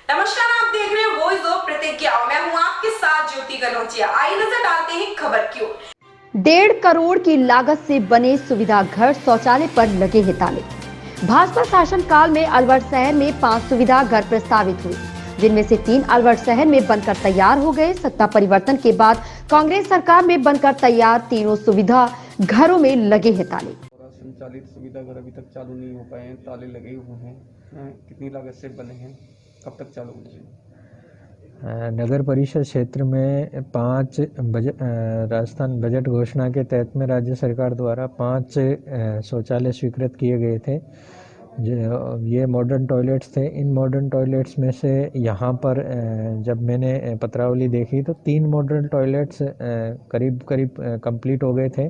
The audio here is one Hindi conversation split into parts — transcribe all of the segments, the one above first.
नमस्कार, आप देख रहे हैं वॉइस ऑफ प्रतिज्ञा। मैं हूं आपके साथ ज्योति कनौजिया। आइए नजर डालते हैं खबर की ओर। 1.5 करोड़ की लागत से बने सुविधा घर शौचालय पर लगे हैं ताले। भाजपा शासन काल में अलवर शहर में 5 सुविधा घर प्रस्तावित हुए, जिनमें से 3 अलवर शहर में बनकर तैयार हो गए। सत्ता परिवर्तन के बाद कांग्रेस सरकार में बनकर तैयार तीनों सुविधा घरों में लगे हैं ताले। संचालित सुविधा घर अभी तक चालू नहीं हो पाए हैं, ताले लगे हुए हैं। कितनी लागत से बने हैं, कब तक चालू होंगे? नगर परिषद क्षेत्र में 5 राजस्थान बजट घोषणा के तहत में राज्य सरकार द्वारा 5 शौचालय स्वीकृत किए गए थे। ये मॉडर्न टॉयलेट्स थे। इन मॉडर्न टॉयलेट्स में से यहाँ पर जब मैंने पत्रावली देखी तो 3 मॉडर्न टॉयलेट्स करीब कंप्लीट हो गए थे।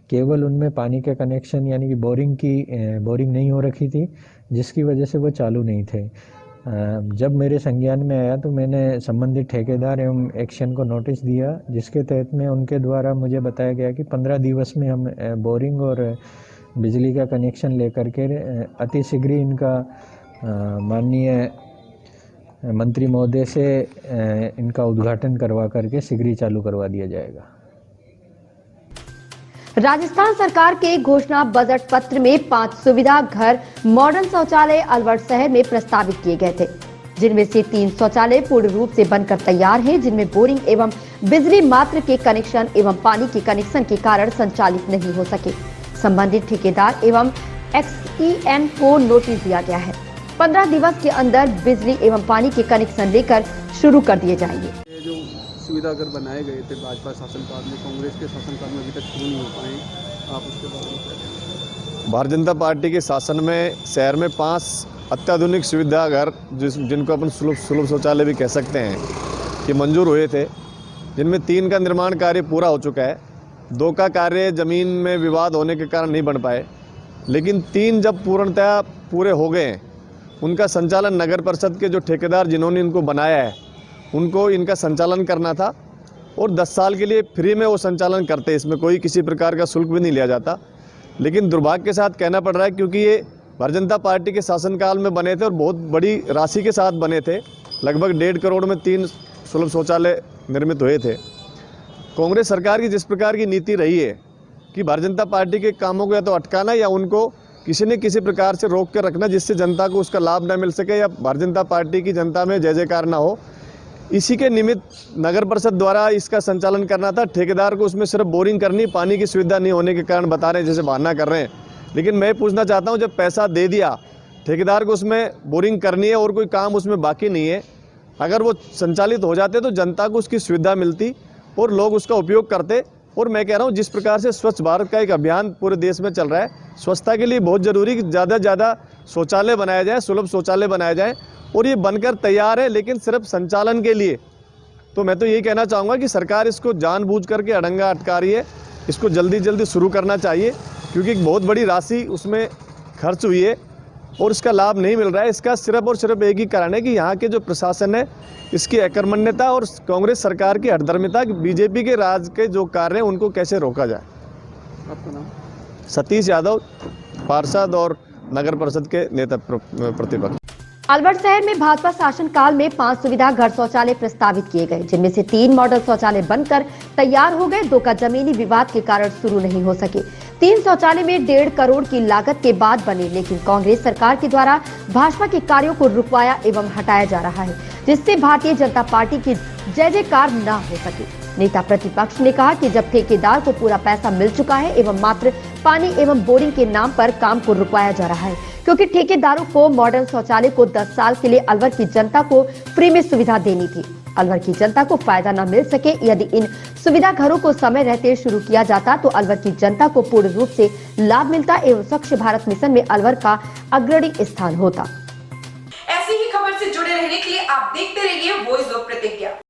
केवल उनमें पानी के कनेक्शन यानी कि बोरिंग नहीं हो रखी थी, जिसकी वजह से वो चालू नहीं थे। जब मेरे संज्ञान में आया तो मैंने संबंधित ठेकेदार एवं एक्शन को नोटिस दिया, जिसके तहत में उनके द्वारा मुझे बताया गया कि 15 दिवस में हम बोरिंग और बिजली का कनेक्शन लेकर के अति शीघ्र इनका माननीय मंत्री महोदय से इनका उद्घाटन करवा करके शीघ्र चालू करवा दिया जाएगा। राजस्थान सरकार के घोषणा बजट पत्र में 5 सुविधा घर मॉडर्न शौचालय अलवर शहर में प्रस्तावित किए गए थे, जिनमें से 3 शौचालय पूर्ण रूप से बनकर तैयार हैं, जिनमें बोरिंग एवं बिजली मात्र के कनेक्शन एवं पानी के कनेक्शन के कारण संचालित नहीं हो सके। संबंधित ठेकेदार एवं XEN को नोटिस दिया गया है। 15 दिवस के अंदर बिजली एवं पानी के कनेक्शन लेकर शुरू कर दिए जाएंगे। जो सुविधा घर बनाए गए थे भाजपा शासनकाल में, कांग्रेस के शासनकाल में अभी तक शुरू नहीं हो पाए, आप उसके बारे में क्या? भारतीय जनता पार्टी के शासन में शहर में 5 अत्याधुनिक सुविधा घर जिनको अपन सुलभ शौचालय भी कह सकते हैं कि मंजूर हुए थे, जिनमें 3 का निर्माण कार्य पूरा हो चुका है। 2 का कार्य ज़मीन में विवाद होने के कारण नहीं बन पाए, लेकिन 3 जब पूर्णतः पूरे हो गए हैं, उनका संचालन नगर परिषद के जो ठेकेदार जिन्होंने इनको बनाया है उनको इनका संचालन करना था, और 10 साल के लिए फ्री में वो संचालन करते, इसमें कोई किसी प्रकार का शुल्क भी नहीं लिया जाता। लेकिन दुर्भाग्य के साथ कहना पड़ रहा है, क्योंकि ये भारतीय जनता पार्टी के शासनकाल में बने थे और बहुत बड़ी राशि के साथ बने थे। लगभग 1.5 करोड़ में 3 सुलभ शौचालय निर्मित हुए थे। कांग्रेस सरकार की जिस प्रकार की नीति रही है कि भारतीय जनता पार्टी के कामों को या तो अटकाना या उनको किसी न किसी प्रकार से रोक कर रखना, जिससे जनता को उसका लाभ न मिल सके या भारतीय जनता पार्टी की जनता में जय जयकार ना हो, इसी के निमित्त नगर परिषद द्वारा इसका संचालन करना था। ठेकेदार को उसमें सिर्फ बोरिंग करनी, पानी की सुविधा नहीं होने के कारण बता रहे हैं, जैसे बहाना कर रहे हैं। लेकिन मैं पूछना चाहता हूं, जब पैसा दे दिया ठेकेदार को, उसमें बोरिंग करनी है और कोई काम उसमें बाकी नहीं है, अगर वो संचालित हो जाते तो जनता को उसकी सुविधा मिलती और लोग उसका उपयोग करते। और मैं कह रहा हूँ, जिस प्रकार से स्वच्छ भारत का एक अभियान पूरे देश में चल रहा है, स्वच्छता के लिए बहुत ज़रूरी कि ज़्यादा से ज़्यादा शौचालय बनाया जाए, सुलभ शौचालय बनाया जाए, और ये बनकर तैयार है, लेकिन सिर्फ संचालन के लिए। तो मैं तो यही कहना चाहूँगा कि सरकार इसको जानबूझ करके अड़ंगा अटका रही है, इसको जल्दी शुरू करना चाहिए, क्योंकि एक बहुत बड़ी राशि उसमें खर्च हुई है और इसका लाभ नहीं मिल रहा है। इसका सिर्फ और सिर्फ एक ही कारण है कि यहाँ के जो प्रशासन है, इसकी अकर्मण्यता और कांग्रेस सरकार की हठधर्मिता, बीजेपी के राज के जो कार्य हैं उनको कैसे रोका जाए। आपका नाम? सतीश यादव, पार्षद और नगर परिषद के नेता प्रतिपक्ष। अलवर शहर में भाजपा शासन काल में 5 सुविधा घर शौचालय प्रस्तावित किए गए, जिनमें से 3 मॉडल शौचालय बनकर तैयार हो गए। 2 का जमीनी विवाद के कारण शुरू नहीं हो सके। 3 शौचालय में 1.5 करोड़ की लागत के बाद बने, लेकिन कांग्रेस सरकार के द्वारा भाजपा के कार्यों को रुकवाया एवं हटाया जा रहा है, जिससे भारतीय जनता पार्टी की जय जयकार न हो सके। नेता प्रतिपक्ष ने कहा कि जब ठेकेदार को पूरा पैसा मिल चुका है एवं मात्र पानी एवं बोरिंग के नाम पर काम को रुकवाया जा रहा है, क्योंकि ठेकेदारों को मॉडर्न शौचालय को 10 साल के लिए अलवर की जनता को फ्री में सुविधा देनी थी। अलवर की जनता को फायदा न मिल सके। यदि इन सुविधा घरों को समय रहते शुरू किया जाता तो अलवर की जनता को पूर्ण रूप से लाभ मिलता एवं स्वच्छ भारत मिशन में अलवर का अग्रणी स्थान होता। ऐसी ही खबर से जुड़े रहने के लिए आप देखते रहिए वॉइस ऑफ प्रतिज्ञा।